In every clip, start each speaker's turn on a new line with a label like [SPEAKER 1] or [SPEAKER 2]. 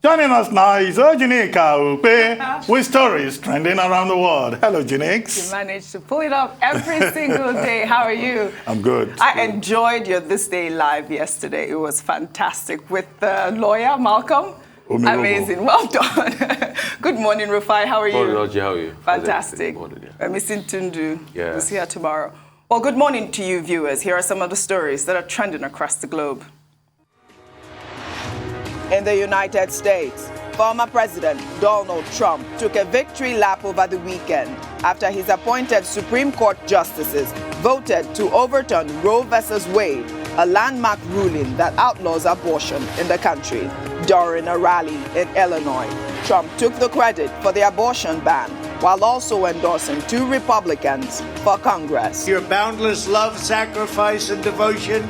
[SPEAKER 1] Joining us now is Okpe with stories trending around the world. Hello, Jinx.
[SPEAKER 2] You managed to pull it up every single day. How are you?
[SPEAKER 1] I'm good.
[SPEAKER 2] I enjoyed your This Day Live yesterday. It was fantastic with the lawyer, Malcolm. Amazing. Well done. Good morning, Rufai. How are you?
[SPEAKER 3] Morning, how are you?
[SPEAKER 2] Fantastic.
[SPEAKER 3] Morning, yeah.
[SPEAKER 2] We're missing Tundu.
[SPEAKER 3] Yeah.
[SPEAKER 2] We'll see her tomorrow. Well, good morning to you, viewers. Here are some of the stories that are trending across the globe. In the United States, former President Donald Trump took a victory lap over the weekend after his appointed Supreme Court justices voted to overturn Roe v. Wade, a landmark ruling that outlaws abortion in the country. During a rally in Illinois, Trump took the credit for the abortion ban while also endorsing 2 Republicans for Congress.
[SPEAKER 4] Your boundless love, sacrifice, and devotion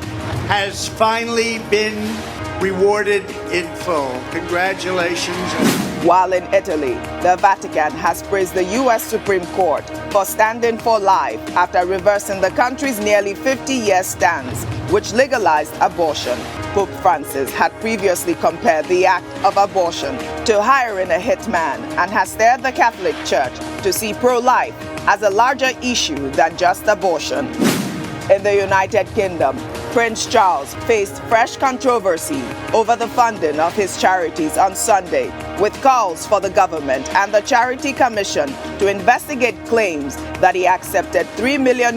[SPEAKER 4] has finally been rewarded in full. Congratulations.
[SPEAKER 2] While in Italy, the Vatican has praised the U.S. Supreme Court for standing for life after reversing the country's nearly 50-year stance, which legalized abortion. Pope Francis had previously compared the act of abortion to hiring a hitman and has stirred the Catholic Church to see pro-life as a larger issue than just abortion. In the United Kingdom, Prince Charles faced fresh controversy over the funding of his charities on Sunday, with calls for the government and the Charity Commission to investigate claims that he accepted €3 million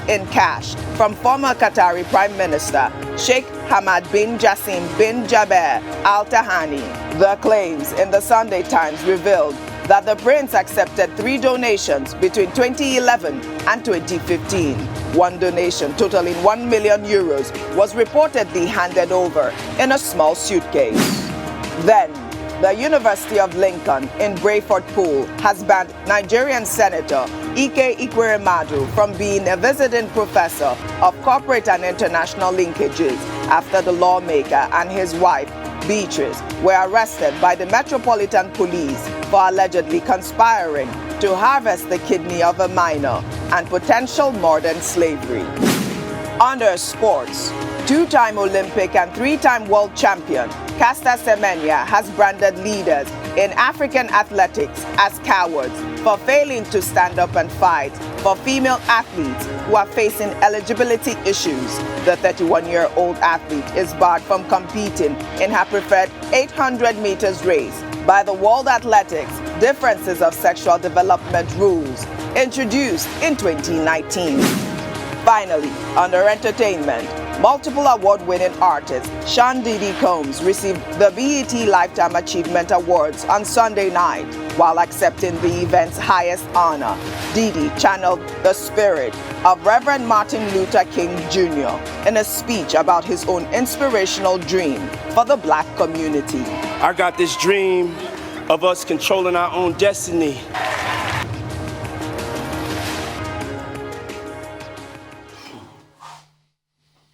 [SPEAKER 2] in cash from former Qatari Prime Minister Sheikh Hamad bin Jassim bin Jaber Al Thani. The claims in the Sunday Times revealed that the prince accepted 3 donations between 2011 and 2015. One donation totaling €1 million was reportedly handed over in a small suitcase. Then, the University of Lincoln in Brayford Pool has banned Nigerian Senator Ike Ikweremadu from being a visiting professor of corporate and international linkages after the lawmaker and his wife, Beatrice, were arrested by the Metropolitan Police for allegedly conspiring to harvest the kidney of a minor and potential modern slavery. Under sports, 2-time Olympic and 3-time world champion Caster Semenya has branded leaders in African athletics as cowards for failing to stand up and fight for female athletes who are facing eligibility issues. The 31-year-old athlete is barred from competing in her preferred 800 meters race by the World Athletics Differences of Sexual Development rules introduced in 2019. Finally, under entertainment, multiple award-winning artist Sean Diddy Combs received the BET Lifetime Achievement Awards on Sunday night. While accepting the event's highest honor, Diddy channeled the spirit of Reverend Martin Luther King Jr. in a speech about his own inspirational dream for the Black community.
[SPEAKER 5] I got this dream of us controlling our own destiny.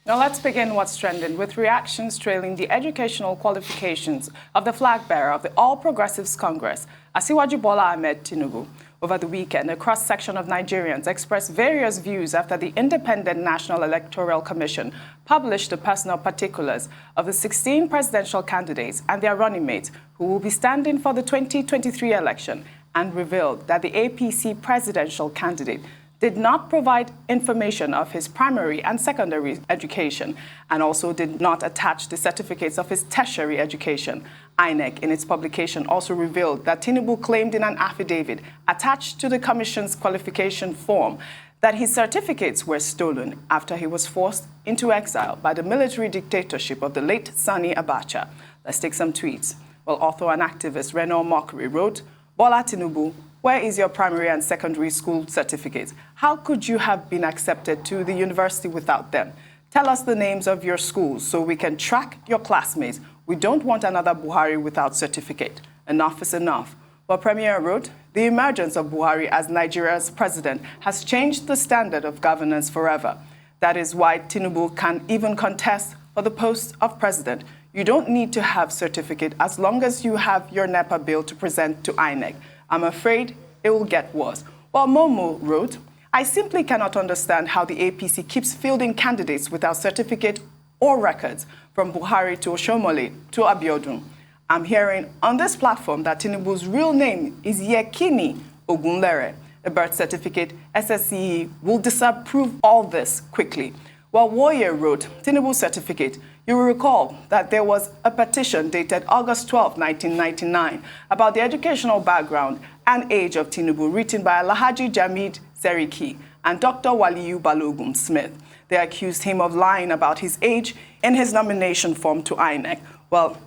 [SPEAKER 2] Now let's begin what's trending with reactions trailing the educational qualifications of the flag bearer of the All Progressives Congress, Asiwaju Bola Ahmed Tinubu. Over the weekend, a cross-section of Nigerians expressed various views after the Independent National Electoral Commission published the personal particulars of the 16 presidential candidates and their running mates who will be standing for the 2023 election, and revealed that the APC presidential candidate did not provide information of his primary and secondary education, and also did not attach the certificates of his tertiary education. INEC, in its publication, also revealed that Tinubu claimed in an affidavit attached to the Commission's qualification form that his certificates were stolen after he was forced into exile by the military dictatorship of the late Sani Abacha. Let's take some tweets. Well, author and activist Renaud Mockery wrote, "Bola Tinubu, where is your primary and secondary school certificates? How could you have been accepted to the university without them? Tell us the names of your schools so we can track your classmates. We don't want another Buhari without certificate. Enough is enough." Well, Premier wrote, "The emergence of Buhari as Nigeria's president has changed the standard of governance forever. That is why Tinubu can even contest for the post of president. You don't need to have certificate as long as you have your NEPA bill to present to INEC. I'm afraid it will get worse." While Momo wrote, "I simply cannot understand how the APC keeps fielding candidates without certificate or records, from Buhari to Oshomole to Abiodun. I'm hearing on this platform that Tinubu's real name is Yekini Ogunlere. A birth certificate, SSCE will disapprove all this quickly. Well, Warrior wrote, Tinubu's certificate. You will recall that there was a petition dated August 12, 1999 about the educational background and age of Tinubu, written by Alhaji Jamid Seriki and Dr. Waliyu Balogun Smith. They accused him of lying about his age in his nomination form to INEC. Well,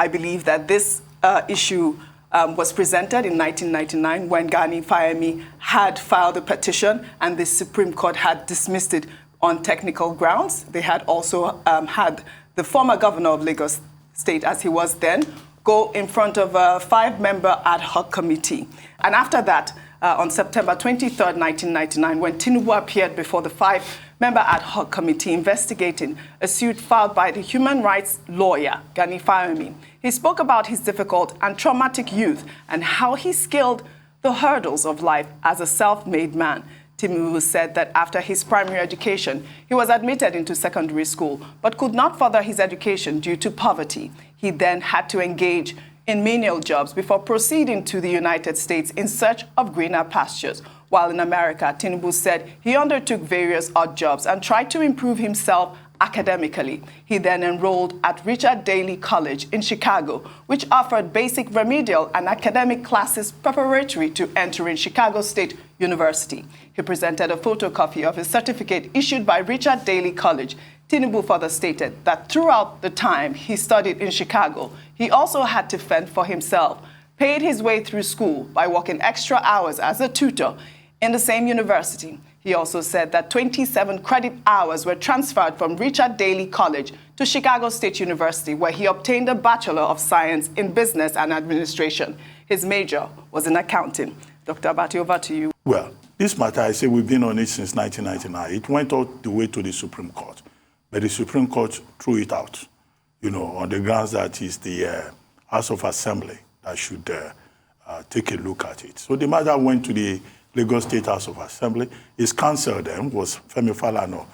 [SPEAKER 2] I believe that this issue was presented in 1999 when Gani Fayemi had filed a petition and the Supreme Court had dismissed it on technical grounds. They had also had the former governor of Lagos State, as he was then, go in front of a 5-member ad hoc committee. And after that, on September 23rd, 1999, when Tinubu appeared before the 5-member ad hoc committee investigating a suit filed by the human rights lawyer, Gani Fayemi, he spoke about his difficult and traumatic youth and how he scaled the hurdles of life as a self-made man. Tinubu said that after his primary education, he was admitted into secondary school, but could not further his education due to poverty. He then had to engage in menial jobs before proceeding to the United States in search of greener pastures. While in America, Tinubu said he undertook various odd jobs and tried to improve himself academically. He then enrolled at Richard Daley College in Chicago, which offered basic remedial and academic classes preparatory to entering Chicago State University. He presented a photocopy of his certificate issued by Richard Daley College. Tinubu further stated that throughout the time he studied in Chicago, he also had to fend for himself, paid his way through school by working extra hours as a tutor in the same university. He also said that 27 credit hours were transferred from Richard Daley College to Chicago State University, where he obtained a Bachelor of Science in Business and Administration. His major was in accounting. Dr. Abati, over to you.
[SPEAKER 1] Well, this matter, I say we've been on it since 1999. It went all the way to the Supreme Court, but the Supreme Court threw it out, on the grounds that it's the House of Assembly that should take a look at it. So the matter went to the Lagos State House of Assembly. His counsel then was Femi Falana,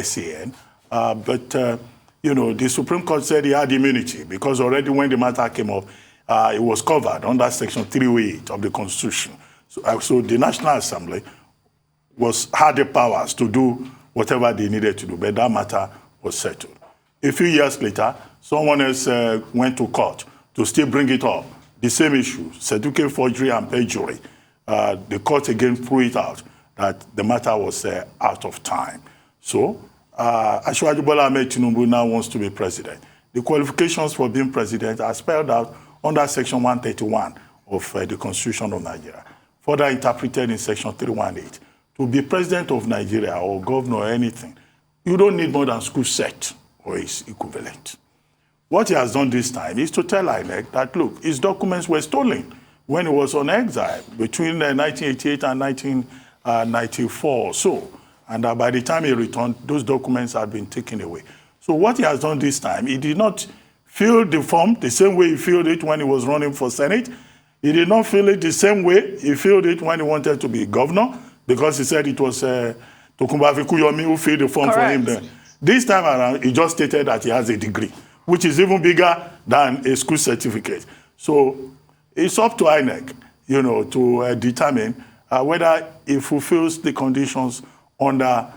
[SPEAKER 1] SAN. But the Supreme Court said he had immunity because already when the matter came up, it was covered under Section 308 of the Constitution. So the National Assembly had the powers to do whatever they needed to do, but that matter was settled. A few years later, someone else went to court to still bring it up. The same issue, certificate forgery and perjury. The court again threw it out, that the matter was out of time. So, Asiwaju Bola Ahmed Tinubu now wants to be president. The qualifications for being president are spelled out under Section 131 of the Constitution of Nigeria, further interpreted in Section 318. To be president of Nigeria or governor or anything, you don't need more than school cert or its equivalent. What he has done this time is to tell INEC that, look, his documents were stolen when he was on exile between 1988 and 1994 or so. And by the time he returned, those documents had been taken away. So what he has done this time, he did not fill the form the same way he filled it when he was running for Senate. He did not fill it the same way he filled it when he wanted to be governor, because he said it was Tokunbo Afikuyomi who filled the form for him then. This time around, he just stated that he has a degree, which is even bigger than a school certificate. So it's up to INEC, to determine whether it fulfills the conditions under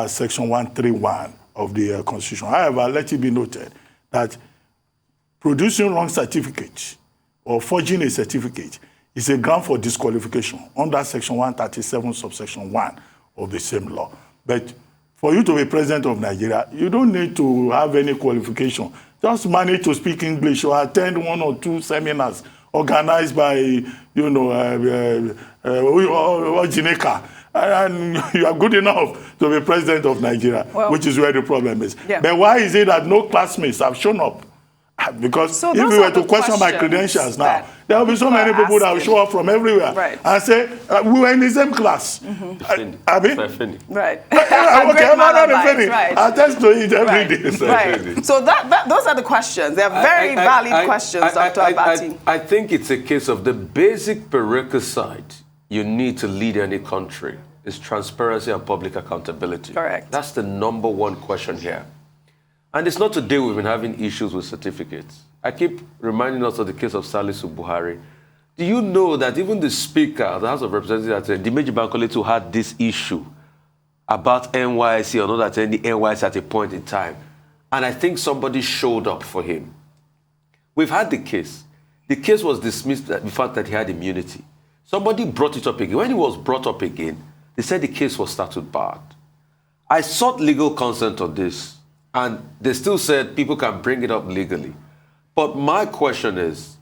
[SPEAKER 1] Section 131 of the Constitution. However, let it be noted that producing wrong certificate or forging a certificate is a ground for disqualification under Section 137, subsection 1 of the same law. But for you to be president of Nigeria, you don't need to have any qualification. Just manage to speak English or attend one or two seminars organized by, Jineka, and you are good enough to be president of Nigeria, which is where the problem is. Yeah. But why is it that no classmates have shown up? Because if we were to question my credentials now, there will be so many people that will show up from everywhere and say, we were in the same class.
[SPEAKER 2] Right.
[SPEAKER 1] Okay, I'm not offending. I attest to it every day.
[SPEAKER 2] Right. So those are the questions. They are very valid questions, Dr. Abati.
[SPEAKER 3] I think it's a case of the basic prerequisite you need to lead any country is transparency and public accountability.
[SPEAKER 2] Correct.
[SPEAKER 3] That's the number one question here. And it's not today we've been having issues with certificates. I keep reminding us of the case of Salisu Buhari. Do you know that even the Speaker of the House of Representatives, Dimeji Bankole, had this issue about NYSC or not attending NYSC at a point in time? And I think somebody showed up for him. We've had the case. The case was dismissed, the fact that he had immunity. Somebody brought it up again. When it was brought up again, they said the case was started bad. I sought legal consent on this, and they still said people can bring it up legally. But my question is,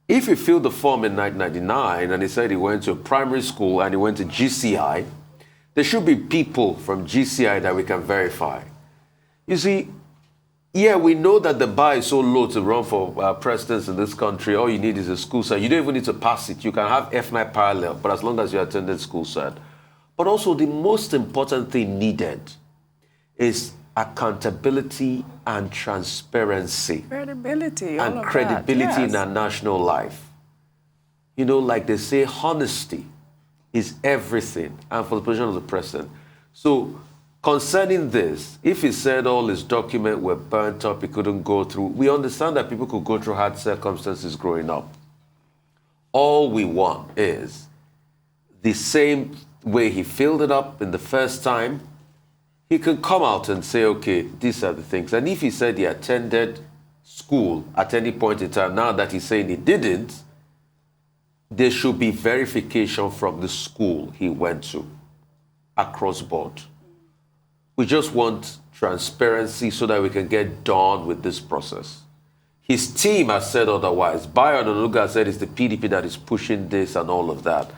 [SPEAKER 3] if he filled the form in 1999 and he said he went to a primary school and he went to GCI, there should be people from GCI that we can verify. You see, yeah, we know that the bar is so low to run for presidents in this country. All you need is a school cert. You don't even need to pass it. You can have F9 parallel, but as long as you attended school cert. But also the most important thing needed is accountability and transparency.
[SPEAKER 2] Credibility,
[SPEAKER 3] and credibility in our national life. You know, like they say, honesty is everything, and for the position of the president. So, concerning this, if he said all his documents were burnt up, he couldn't go through, we understand that people could go through hard circumstances growing up. All we want is the same way he filled it up in the first time, he could come out and say, okay, these are the things. And if he said he attended school at any point in time, now that he's saying he didn't, there should be verification from the school he went to across board. We just want transparency so that we can get done with this process. His team has said otherwise. Bayo Onanuga said it's the PDP that is pushing this and all of that.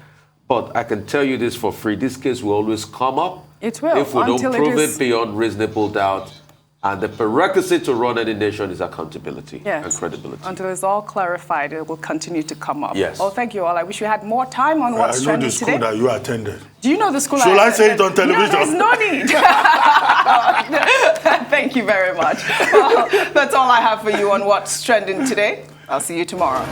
[SPEAKER 3] But I can tell you this for free, this case will always come up.
[SPEAKER 2] It will.
[SPEAKER 3] If we don't prove it beyond reasonable doubt. And the prerequisite to run any nation is accountability and credibility.
[SPEAKER 2] Until it's all clarified, it will continue to come up.
[SPEAKER 3] Yes.
[SPEAKER 2] Oh, thank you all. I wish we had more time on what's trending today.
[SPEAKER 1] I know the school that you attended.
[SPEAKER 2] Do you know the school
[SPEAKER 1] Should I say it on television?
[SPEAKER 2] No, there's no need. Thank you very much. Well, that's all I have for you on what's trending today. I'll see you tomorrow.